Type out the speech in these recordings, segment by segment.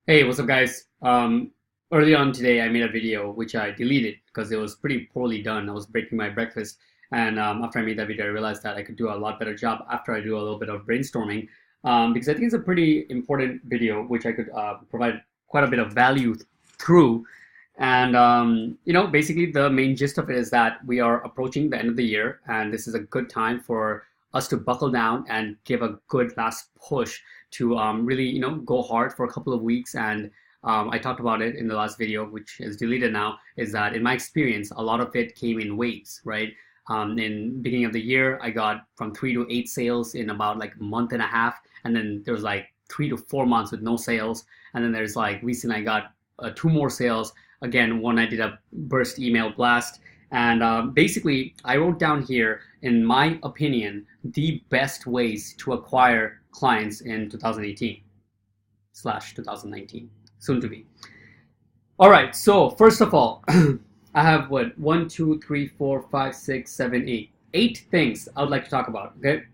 Hey, what's up, guys? Early on today, I made a video which I deleted because it was pretty poorly done. I was breaking my breakfast, and after I made that video, I realized that I could do a lot better job after I do a little bit of brainstorming, because I think it's a pretty important video which I could provide quite a bit of value through. And basically, the main gist of it is that we are approaching the end of the year, and this is a good time for us to buckle down and give a good last push to really, go hard for a couple of weeks. And I talked about it in the last video, which is deleted now, is that in my experience, a lot of it came in waves, right? In beginning of the year, I got from 3 to 8 sales in about like a month and a half. And then there was like 3 to 4 months with no sales. And then there's like recently I got two more sales. Again, one I did a burst email blast. And basically, I wrote down here, in my opinion, the best ways to acquire clients in 2018/2019, soon to be. All right, so first of all, I have what, one, two, three, four, five, six, seven, eight. 8 things I would like to talk about. Okay,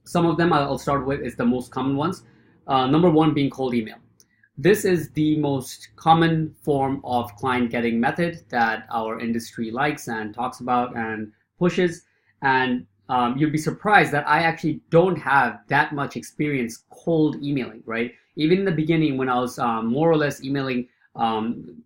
some of them I'll start with is the most common ones. Number one being cold email. This is the most common form of client getting method that our industry likes and talks about and pushes. And you'd be surprised that I actually don't have that much experience cold emailing, right? Even in the beginning, when I was more or less emailing to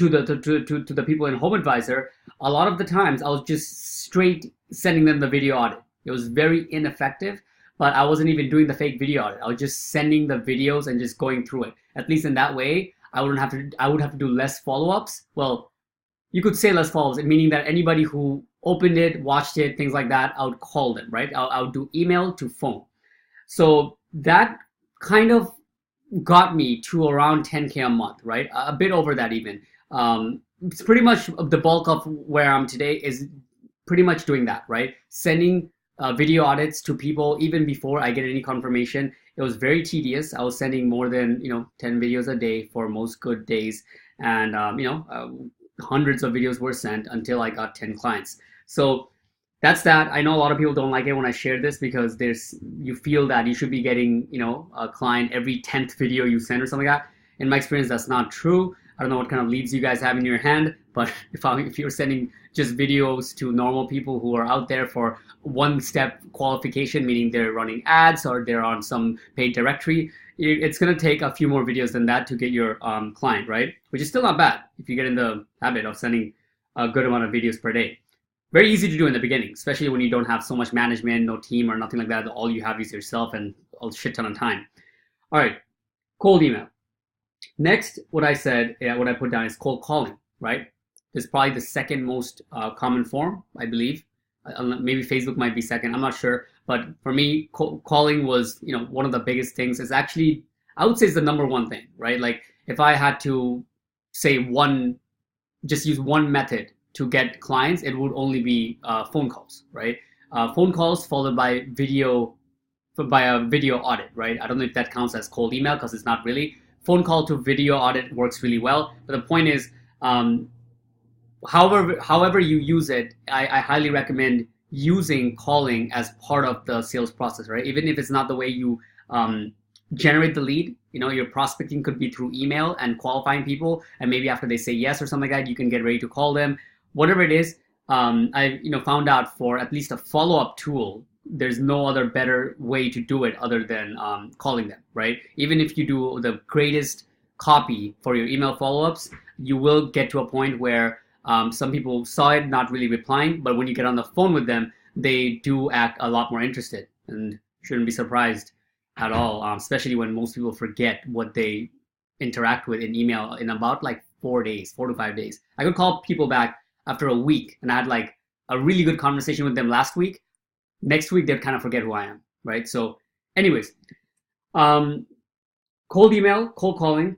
the people in Home Advisor, a lot of the times I was just straight sending them the video audit. It was very ineffective, but I wasn't even doing the fake video audit. I was just sending the videos and just going through it. At least in that way, I would have to do less follow-ups. Well, you could say less follow-ups, meaning that anybody who opened it, watched it, things like that, I would call them, right? I would do email to phone. So that kind of got me to around 10K a month, right? A bit over that even. It's pretty much the bulk of where I'm today is pretty much doing that, right? Sending video audits to people even before I get any confirmation. It was very tedious. I was sending more than 10 videos a day for most good days, and hundreds of videos were sent until I got 10 clients. So that's that. I know a lot of people don't like it when I share this because you feel that you should be getting a client every 10th video you send or something like that. In my experience, that's not true. I don't know what kind of leads you guys have in your hand, but if you're sending just videos to normal people who are out there for one step qualification, meaning they're running ads or they're on some paid directory, it's going to take a few more videos than that to get your client, right? Which is still not bad if you get in the habit of sending a good amount of videos per day. Very easy to do in the beginning, especially when you don't have so much management, no team or nothing like that. All you have is yourself and a shit ton of time. All right, cold email. Next, what I put down is cold calling, right? It's probably the second most common form, I believe. Maybe Facebook might be second, I'm not sure. But for me, cold calling was, one of the biggest things. It's actually, I would say it's the number one thing, right? Like if I had to say just use one method to get clients, it would only be phone calls, right? Phone calls followed by a video audit, right? I don't know if that counts as cold email because it's not really. Phone call to video audit works really well. But the point is, however you use it, I highly recommend using calling as part of the sales process, right? Even if it's not the way you generate the lead, your prospecting could be through email and qualifying people, and maybe after they say yes or something like that, you can get ready to call them. Whatever it is, I found out for at least a follow-up tool, there's no other better way to do it other than calling them, right? Even if you do the greatest copy for your email follow-ups, you will get to a point where some people saw it, not really replying, but when you get on the phone with them, they do act a lot more interested, and shouldn't be surprised at all, especially when most people forget what they interact with in email in about like 4 days, 4 to 5 days. I could call people back after a week and I had like a really good conversation with them last week. Next week, they'd kind of forget who I am, right? So anyways, cold email, cold calling.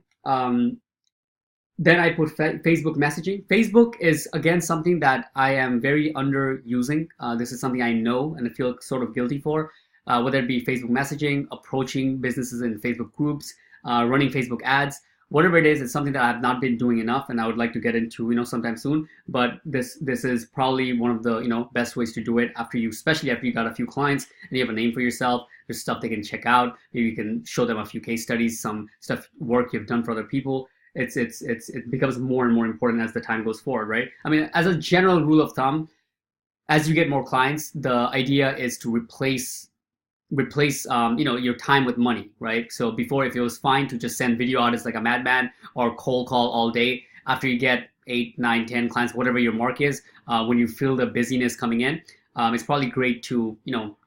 Then I put Facebook messaging. Facebook is, again, something that I am very underusing. This is something I know and I feel sort of guilty for, whether it be Facebook messaging, approaching businesses in Facebook groups, running Facebook ads, whatever it is. It's something that I've not been doing enough and I would like to get into, sometime soon. But this is probably one of the, best ways to do it especially after you got a few clients and you have a name for yourself. There's stuff they can check out. Maybe you can show them a few case studies, some stuff, work you've done for other people. It becomes more and more important as the time goes forward, right? I mean, as a general rule of thumb, as you get more clients, the idea is to replace your time with money, right? So before, if it was fine to just send video audits like a madman or cold call all day, after you get 8, 9, 10 clients, whatever your mark is, when you feel the busyness coming in, it's probably great to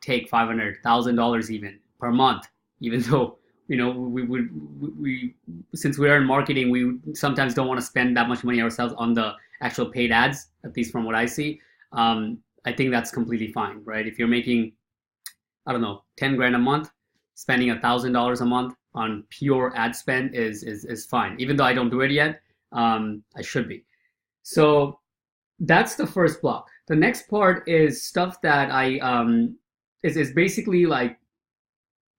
take $500,000 even per month, even though we since we are in marketing, we sometimes don't want to spend that much money ourselves on the actual paid ads, at least from what I see. I think that's completely fine, right? If you're making, I don't know, 10 grand a month, spending $1,000 a month on pure ad spend is fine. Even though I don't do it yet, I should be. So that's the first block. The next part is stuff that is basically like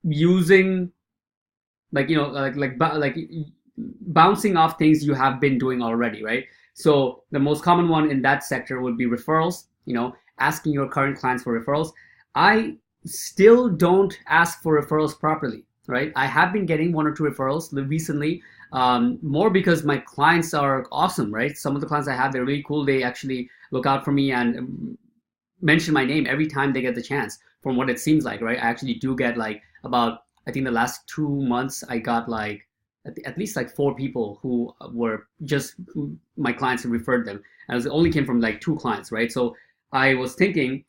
using, like bouncing off things you have been doing already, right? So the most common one in that sector would be referrals. Asking your current clients for referrals. I still don't ask for referrals properly, right? I have been getting 1 or 2 referrals recently, more because my clients are awesome, right? Some of the clients I have, they're really cool. They actually look out for me and mention my name every time they get the chance, from what it seems like, right? I actually do get like about, I think the last 2 months, I got like at least like 4 people who were just my clients who referred them. And it only came from like 2 clients, right? So I was thinking,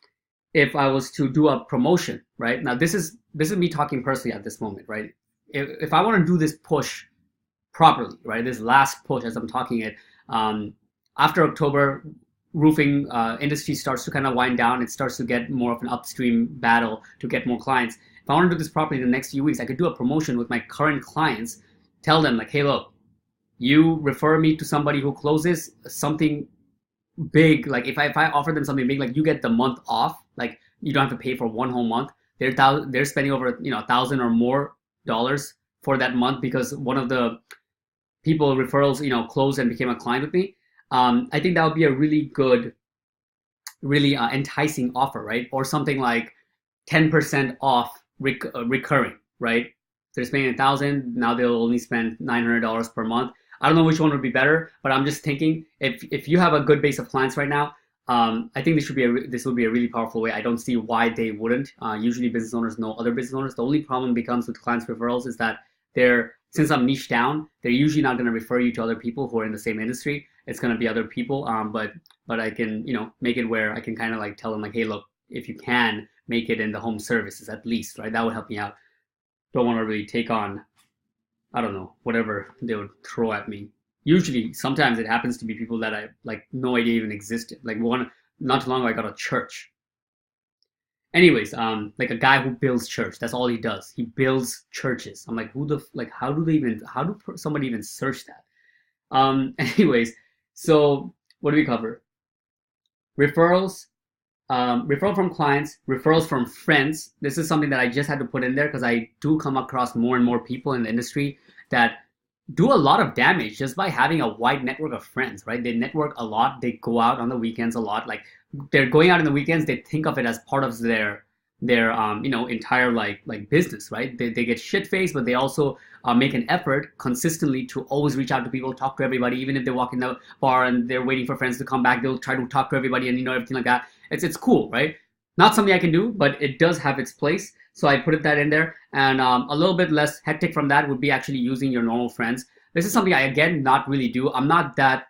if I was to do a promotion, right? Now this is me talking personally at this moment, right? If I want to do this push properly, right? This last push as I'm talking it, after October, roofing industry starts to kind of wind down. It starts to get more of an upstream battle to get more clients. If I want to do this properly in the next few weeks, I could do a promotion with my current clients, tell them like, hey, look, you refer me to somebody who closes something big, like if I offer them something big, like you get the month off, like you don't have to pay for 1 whole month. They're spending over $1,000 or more dollars for that month because one of the people referrals closed and became a client with me. I think that would be a really good, really enticing offer, right? Or something like 10% off recurring, right? So they're spending $1,000, now they'll only spend $900 per month. I don't know which one would be better, but I'm just thinking if you have a good base of clients right now, I think this would be a really powerful way. I don't see why they wouldn't. Usually business owners know other business owners. The only problem becomes with clients referrals is that since I'm niche down, they're usually not going to refer you to other people who are in the same industry. It's going to be other people. But I can make it where I can kind of like tell them like, hey, look, if you can make it in the home services at least, right? That would help me out. Don't want to really take on, I don't know, whatever they would throw at me. Usually, sometimes it happens to be people that I like no idea even existed. Like not too long ago, I got a church. Anyways, like a guy who builds church. That's all he does. He builds churches. I'm like, how do somebody even search that? Anyways, so what do we cover? Referrals, referral from clients, referrals from friends. This is something that I just had to put in there because I do come across more and more people in the industry that do a lot of damage just by having a wide network of friends, right? They network a lot. They go out on the weekends a lot. Like they're going out on the weekends. They think of it as part of their entire like business, right? They get shit-faced, but they also make an effort consistently to always reach out to people, talk to everybody. Even if they walk in the bar and they're waiting for friends to come back, they'll try to talk to everybody and everything like that. It's cool, right? Not something I can do, but it does have its place. So I put that in there. And a little bit less hectic from that would be actually using your normal friends. This is something I, again, not really do. I'm not that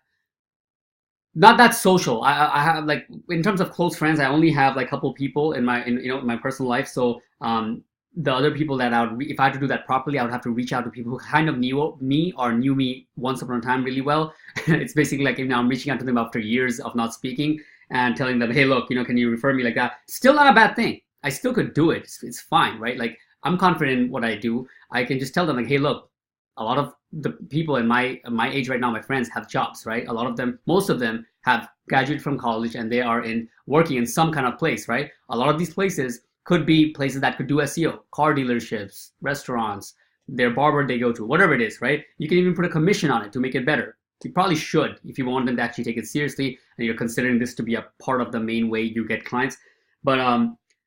social. I have, like, in terms of close friends, I only have like a couple people in my personal life. So the other people that if I had to do that properly, I would have to reach out to people who kind of knew me or knew me once upon a time really well. It's basically like I'm reaching out to them after years of not speaking and telling them, hey, look, can you refer me like that? Still not a bad thing. I still could do it. It's fine, right? Like I'm confident in what I do. I can just tell them like, hey, look, a lot of the people in my age right now, my friends, have jobs, right? A lot of them, most of them have graduated from college and they are working in some kind of place, right? A lot of these places could be places that could do SEO, car dealerships, restaurants, their barber they go to, whatever it is, right? You can even put a commission on it to make it better. You probably should if you want them to actually take it seriously and you're considering this to be a part of the main way you get clients. But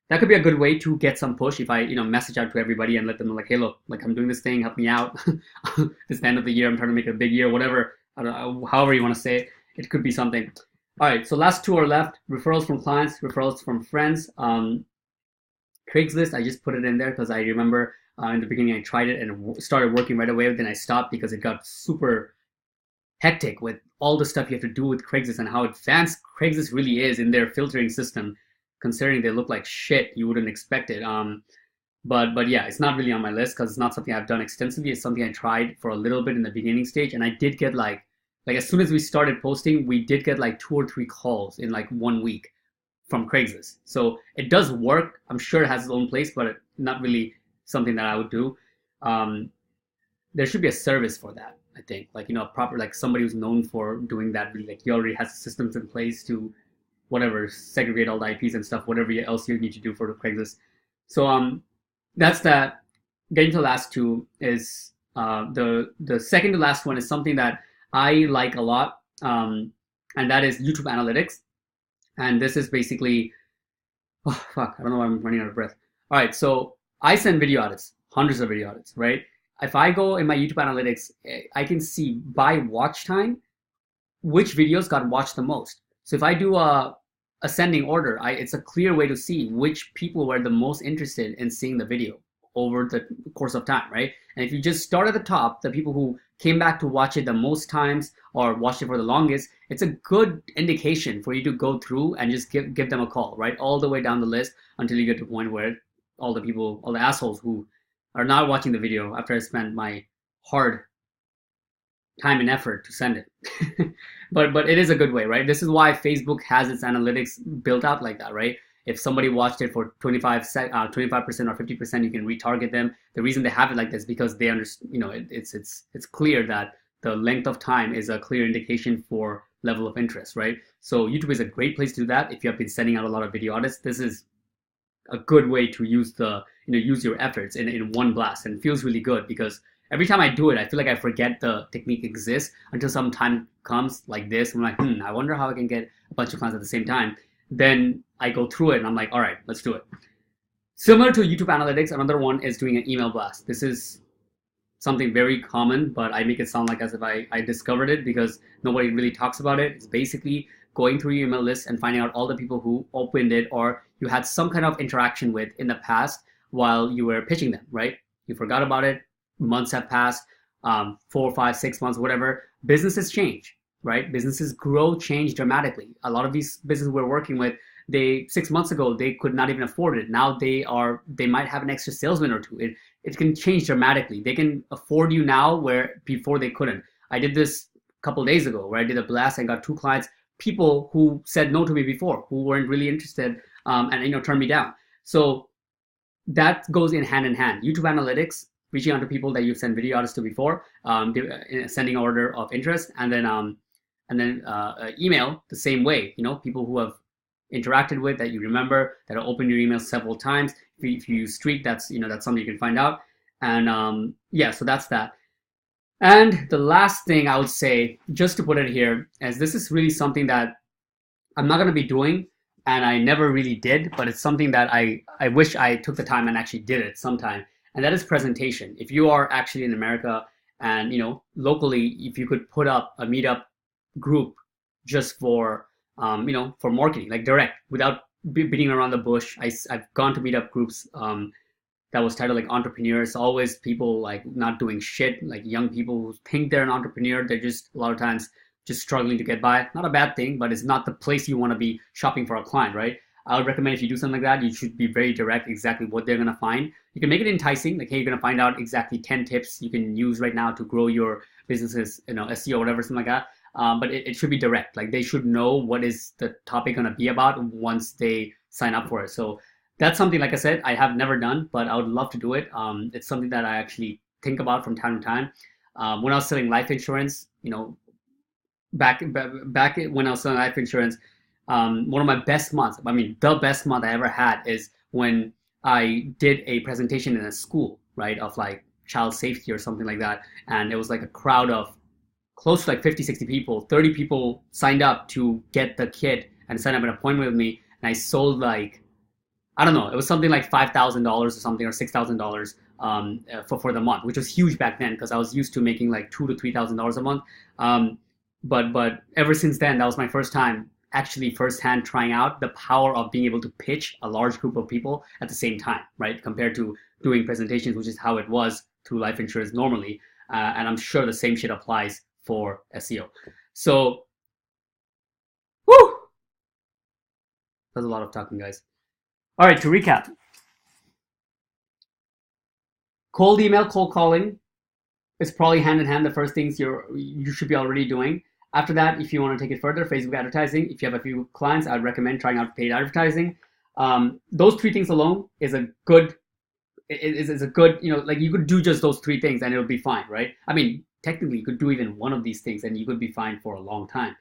that could be a good way to get some push if I, message out to everybody and let them know like, hey, look, like I'm doing this thing, help me out. This is the end of the year. I'm trying to make it a big year, whatever. I don't know, however you want to say it. It could be something. All right, so last two are left: referrals from clients, referrals from friends. Craigslist, I just put it in there because I remember in the beginning I tried it and it started working right away. Then I stopped because it got super hectic with all the stuff you have to do with Craigslist and how advanced Craigslist really is in their filtering system. Considering they look like shit, you wouldn't expect it. But yeah, it's not really on my list because it's not something I've done extensively. It's something I tried for a little bit in the beginning stage, and I did get like as soon as we started posting, we did get like 2 or 3 calls in like 1 week from Craigslist. So it does work. I'm sure it has its own place, but not really something that I would do. There should be a service for that, I think, like, proper, like somebody who's known for doing that. Really, like he already has systems in place to whatever, segregate all the IPs and stuff, whatever else you need to do for the Craigslist. So that's that. Getting to the last two is the second to last one is something that I like a lot, and that is YouTube Analytics. And this is basically, oh fuck, I don't know why I'm running out of breath. All right, so I send video audits, hundreds of video audits, right? If I go in my YouTube Analytics, I can see by watch time which videos got watched the most. So if I do a ascending order, it's a clear way to see which people were the most interested in seeing the video over the course of time, right? And if you just start at the top, the people who came back to watch it the most times or watched it for the longest, it's a good indication for you to go through and just give them a call, right? All the way down the list until you get to a point where all the assholes who are not watching the video after I spent my hard time and effort to send it. but it is a good way, right? This is why Facebook has its analytics built out like that, right? If somebody watched it for 25% or 50%, you can retarget them. The reason they have it like this is because they understand, it's clear that the length of time is a clear indication for level of interest, right? So YouTube is a great place to do that. If you have been sending out a lot of video audits, this is a good way to use use your efforts in one blast, and it feels really good because every time I do it, I feel like I forget the technique exists until some time comes like this. I'm like, I wonder how I can get a bunch of clients at the same time. Then I go through it and I'm like, all right, let's do it. Similar to YouTube Analytics, another one is doing an email blast. This is something very common, but I make it sound like as if I discovered it because nobody really talks about it. It's basically going through your email list and finding out all the people who opened it or you had some kind of interaction with in the past while you were pitching them, right? You forgot about it. Months have passed, 4, 5, 6 months, whatever. Businesses change, right? Businesses grow, change dramatically. A lot of these businesses we're working with, 6 months ago, they could not even afford it. Now they might have an extra salesman or two. It can change dramatically. They can afford you now where before they couldn't. I did this a couple of days ago where I did a blast and got 2 clients, people who said no to me before, who weren't really interested, and turned me down. So that goes in hand. YouTube Analytics, reaching out to people that you've sent video audits to before, sending order of interest, and then email the same way. People who have interacted with that you remember, that have opened your email several times. If you use Streak, that's something you can find out. And yeah, so that's that. And the last thing I would say, just to put it here, is this is really something that I'm not going to be doing, and I never really did, but it's something that I wish I took the time and actually did it sometime. And that is presentation. If you are actually in America and, locally, if you could put up a meetup group just for, for marketing, like direct, without beating around the bush. I've gone to meetup groups that was titled like entrepreneurs, always people like not doing shit, like young people who think they're an entrepreneur. They're just a lot of times just struggling to get by. Not a bad thing, but it's not the place you want to be shopping for a client, right? I would recommend if you do something like that, you should be very direct exactly what they're going to find. You can make it enticing, like, hey, you're going to find out exactly 10 tips you can use right now to grow your businesses, SEO, whatever, something like that. But it should be direct. Like, they should know what is the topic going to be about once they sign up for it. So that's something, like I said, I have never done, but I would love to do it. It's something that I actually think about from time to time. When I was selling life insurance, back when I was selling life insurance, one of my best months, the best month I ever had is when I did a presentation in a school, right, of like child safety or something like that. And it was like a crowd of close to like 50, 60 people. 30 people signed up to get the kit and sign up an appointment with me. And I sold like I don't know, it was something like $5,000 or something, or $6,000 for the month, which was huge back then because I was used to making like $2,000 to $3,000 a month. But ever since then, that was my first time actually firsthand trying out the power of being able to pitch a large group of people at the same time, right? Compared to doing presentations, which is how it was through life insurance normally. And I'm sure the same shit applies for SEO. So, whoo, that's a lot of talking, guys. All right, to recap, cold email, cold calling is probably hand in hand the first things you should be already doing. After that, if you want to take it further, Facebook advertising. If you have a few clients, I'd recommend trying out paid advertising. Those three things alone is a good, like you could do just those three things and it'll be fine, right? I mean, technically you could do even one of these things and you could be fine for a long time.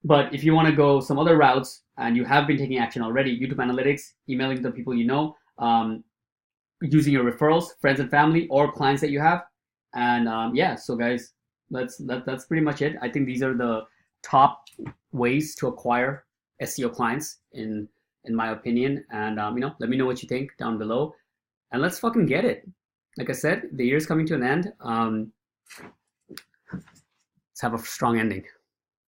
But if you want to go some other routes and you have been taking action already, YouTube analytics, emailing the people you know, using your referrals, friends and family, or clients that you have. And yeah, so guys, that's pretty much it. I think these are the top ways to acquire SEO clients in my opinion. And let me know what you think down below, and let's fucking get it. Like I said, the year's coming to an end. Let's have a strong ending.